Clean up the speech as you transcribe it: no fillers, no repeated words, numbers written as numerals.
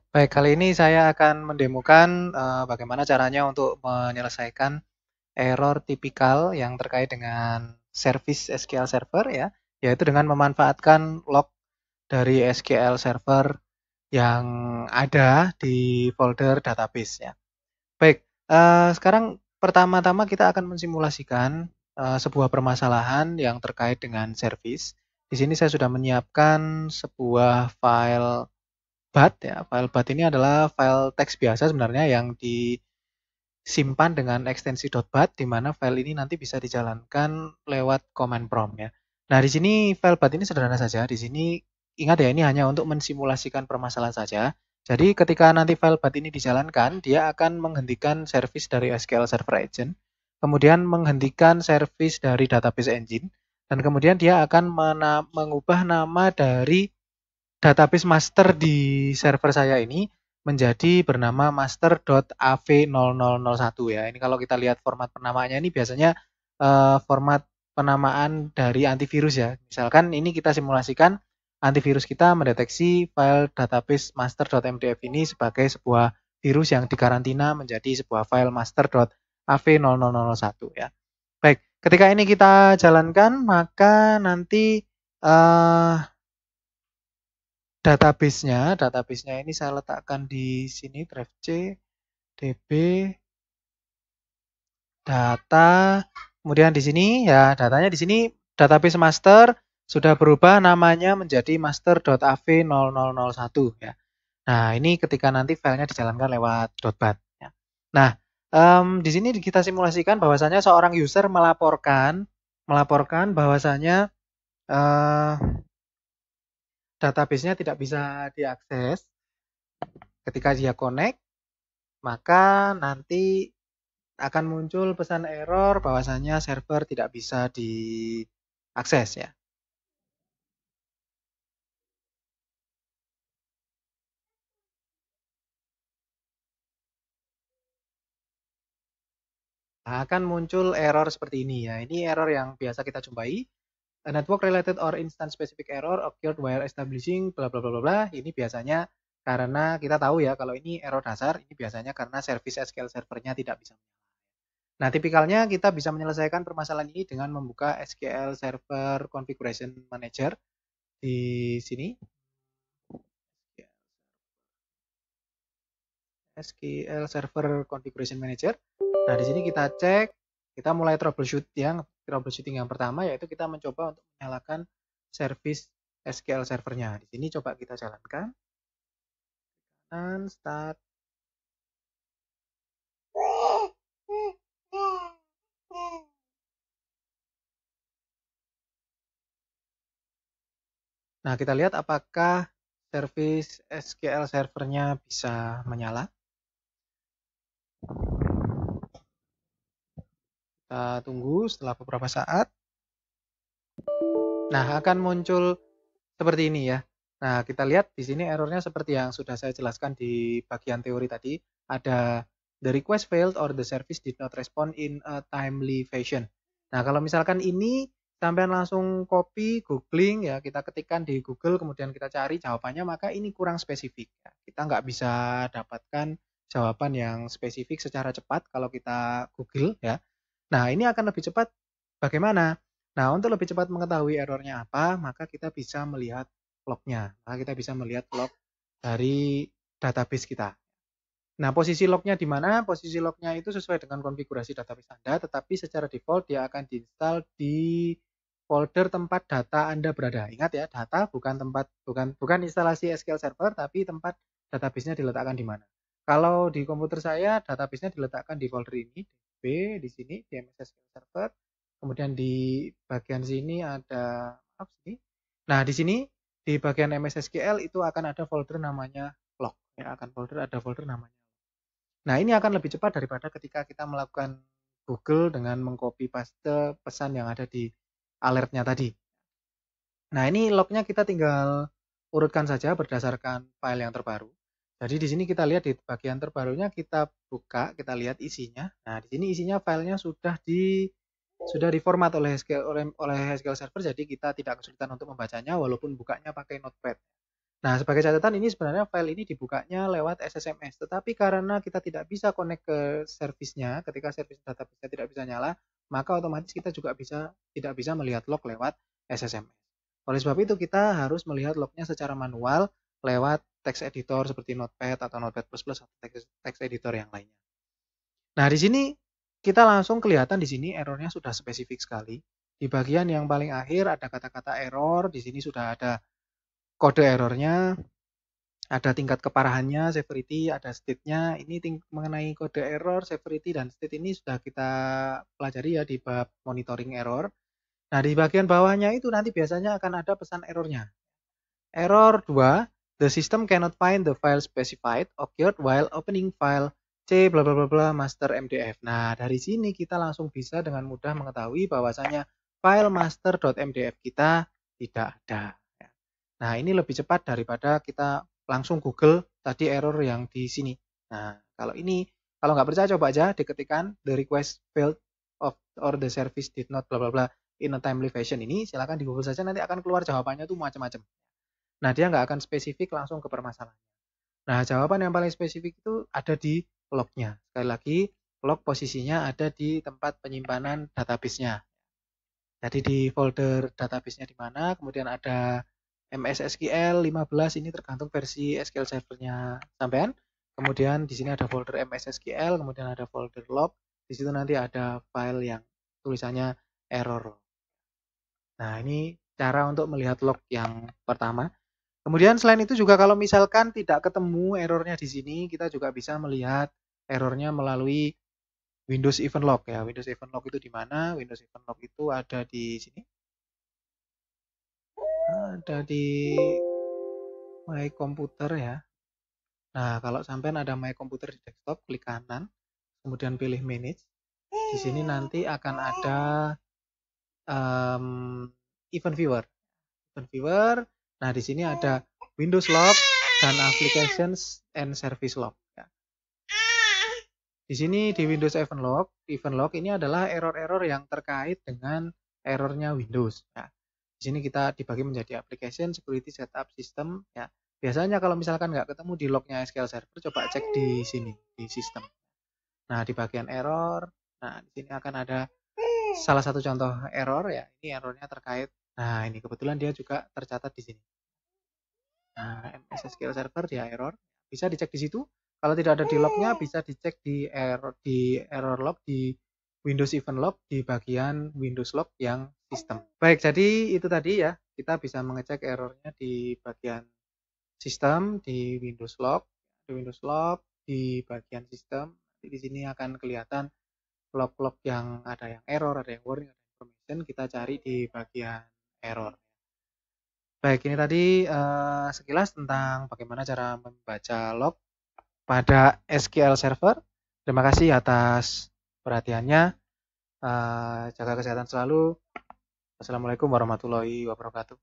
Baik, kali ini saya akan mendemokan bagaimana caranya untuk menyelesaikan error tipikal yang terkait dengan service SQL Server ya, yaitu dengan memanfaatkan log dari SQL Server yang ada di folder database ya. Baik, sekarang pertama-tama kita akan mensimulasikan sebuah permasalahan yang terkait dengan service. Di sini saya sudah menyiapkan sebuah file bat ya. File bat ini adalah file teks biasa sebenarnya yang disimpan dengan ekstensi .bat di mana file ini nanti bisa dijalankan lewat command prompt ya. Nah, di sini file bat ini sederhana saja. Di sini ingat ya, ini hanya untuk mensimulasikan permasalahan saja. Jadi ketika nanti file bat ini dijalankan, dia akan menghentikan service dari SQL Server Agent, kemudian menghentikan service dari database engine, dan kemudian dia akan mengubah nama dari database master di server saya ini menjadi bernama master.av0001 ya. Ini kalau kita lihat format penamaannya ini biasanya format penamaan dari antivirus ya. Misalkan ini kita simulasikan antivirus kita mendeteksi file database master.mdf ini sebagai sebuah virus yang dikarantina menjadi sebuah file master.av0001 ya. Baik, ketika ini kita jalankan maka nanti database-nya ini saya letakkan di sini drive C, DB, data, kemudian di sini ya datanya di sini database master sudah berubah namanya menjadi master.av0001 ya. Nah, ini ketika nanti filenya dijalankan lewat .bat ya. Nah, di sini kita simulasikan bahwasanya seorang user melaporkan bahwasanya eh, database-nya tidak bisa diakses ketika dia connect, maka nanti akan muncul pesan error bahwasanya server tidak bisa diakses ya. Nah, akan muncul error seperti ini ya. Ini error yang biasa kita jumpai. A network related or instance specific error occurred while establishing bla bla bla bla bla. Ini biasanya karena kita tahu ya kalau ini error dasar, ini biasanya karena service SQL servernya tidak bisa. Nah, tipikalnya kita bisa menyelesaikan permasalahan ini dengan membuka SQL Server Configuration Manager di sini. SQL Server Configuration Manager. Nah, di sini kita cek, kita mulai troubleshooting yang pertama yaitu kita mencoba untuk menyalakan service SQL servernya. Di sini coba kita jalankan. Dan start. Nah, kita lihat apakah service SQL servernya bisa menyala. Kita tunggu setelah beberapa saat. Nah, akan muncul seperti ini ya. Nah, kita lihat di sini errornya seperti yang sudah saya jelaskan di bagian teori tadi. Ada the request failed or the service did not respond in a timely fashion. Nah, kalau misalkan ini sampai langsung copy, googling ya, kita ketikkan di Google, kemudian kita cari jawabannya, maka ini kurang spesifik. Ya. Kita nggak bisa dapatkan jawaban yang spesifik secara cepat kalau kita Google ya. Nah, ini akan lebih cepat bagaimana? Nah, untuk lebih cepat mengetahui errornya apa, maka kita bisa melihat lognya. Maka kita bisa melihat log dari database kita. Nah, posisi lognya di mana? Posisi lognya itu sesuai dengan konfigurasi database Anda, tetapi secara default dia akan diinstal di folder tempat data Anda berada. Ingat ya, data bukan instalasi SQL Server, tapi tempat database-nya diletakkan di mana. Kalau di komputer saya, database-nya diletakkan di folder ini, DB, di sini, di MS SQL Server. Kemudian di bagian sini ada, Nah, di sini, di bagian MS SQL itu akan ada folder namanya log. Ya, ada folder namanya. Nah, ini akan lebih cepat daripada ketika kita melakukan Google dengan mengcopy paste pesan yang ada di alertnya tadi. Nah, ini lognya kita tinggal urutkan saja berdasarkan file yang terbaru. Jadi di sini kita lihat di bagian terbarunya kita buka, kita lihat isinya. Nah, di sini isinya filenya sudah diformat oleh SQL Server, jadi kita tidak kesulitan untuk membacanya walaupun bukanya pakai Notepad. Nah, sebagai catatan ini sebenarnya file ini dibukanya lewat SSMS, tetapi karena kita tidak bisa connect ke servisnya, ketika servis database tidak bisa nyala, maka otomatis kita juga tidak bisa melihat log lewat SSMS. Oleh sebab itu kita harus melihat lognya secara manual lewat text editor seperti Notepad atau Notepad++ atau text editor yang lainnya. Nah, di sini kita langsung kelihatan di sini errornya sudah spesifik sekali. Di bagian yang paling akhir ada kata-kata error, di sini sudah ada kode errornya, ada tingkat keparahannya, severity, ada state-nya. Ini mengenai kode error, severity, dan state ini sudah kita pelajari ya di bab monitoring error. Nah, di bagian bawahnya itu nanti biasanya akan ada pesan errornya. Error 2, the system cannot find the file specified occurred while opening file C bla bla bla bla master MDF. Nah, dari sini kita langsung bisa dengan mudah mengetahui bahwasanya file master.mdf kita tidak ada. Nah, ini lebih cepat daripada kita langsung Google tadi error yang di sini. Nah, kalau nggak percaya coba aja diketikkan the request failed of or the service did not bla bla bla in a timely fashion ini, silakan di Google saja nanti akan keluar jawabannya tuh macam-macam. Nah, dia nggak akan spesifik langsung ke permasalahan. Nah, jawaban yang paling spesifik itu ada di lognya. Sekali lagi, log posisinya ada di tempat penyimpanan database-nya. Jadi di folder database-nya di mana, kemudian ada MS SQL 15 ini tergantung versi SQL Server-nya sampean. Kemudian di sini ada folder MS SQL, kemudian ada folder log. Di situ nanti ada file yang tulisannya error. Nah, ini cara untuk melihat log yang pertama. Kemudian selain itu juga kalau misalkan tidak ketemu errornya di sini, kita juga bisa melihat errornya melalui Windows Event Log ya. Windows Event Log itu di mana? Windows Event Log itu ada di sini. Ada di My Computer ya. Nah, kalau sampai ada My Computer di desktop, klik kanan, kemudian pilih Manage. Di sini nanti akan ada Event Viewer. Event Viewer. Nah, di sini ada Windows Log dan Applications and Service Log. Ya. Di sini di Windows Event Log ini adalah error-error yang terkait dengan errornya Windows. Ya. Di sini kita dibagi menjadi application, security, setup, system. Ya. Biasanya kalau misalkan nggak ketemu di lognya SQL Server, coba cek di sini, di sistem. Nah, di bagian error, nah di sini akan ada salah satu contoh error ya. Ini errornya terkait. Nah, ini kebetulan dia juga tercatat di sini. Nah, MS SQL Server dia error. Bisa dicek di situ. Kalau tidak ada di lognya, bisa dicek di error log di Windows Event Log di bagian Windows Log yang sistem. Baik, jadi itu tadi ya. Kita bisa mengecek errornya di bagian sistem, di Windows Log, di bagian sistem. Di sini akan kelihatan log-log yang ada yang error, ada yang warning, ada yang information. Kita cari di bagian error. Baik, ini tadi sekilas tentang bagaimana cara membaca log pada SQL Server. Terima kasih atas perhatiannya. Jaga kesehatan selalu. Assalamualaikum warahmatullahi wabarakatuh.